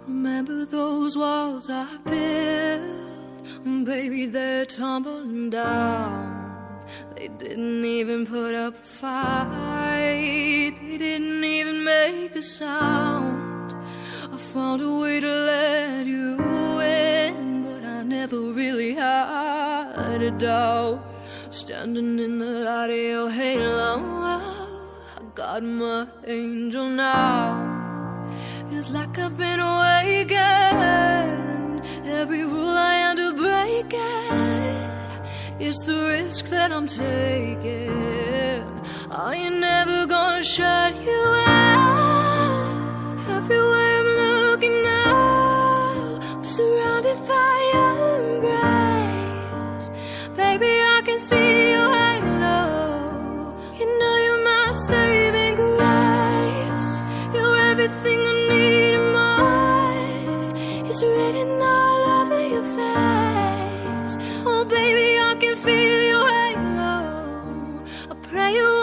Remember those walls I built? Baby, they're tumbling down. They didn't even put up a fight. They didn't even make a sound. I found a way to let you in, but I never really had a doubt. Standing in the light of your halo, I got my angel now. Feels like I've been awakened. Every rule I had to break it. It's the risk that I'm taking. I ain't never gonna shut you out. Everywhere I'm looking now, I'm surrounded by your embrace. Baby, I can see your halo. You know you're my saving grace. You're everything I need and more. It's written all over your face. Oh baby, I can feel your halo. I pray you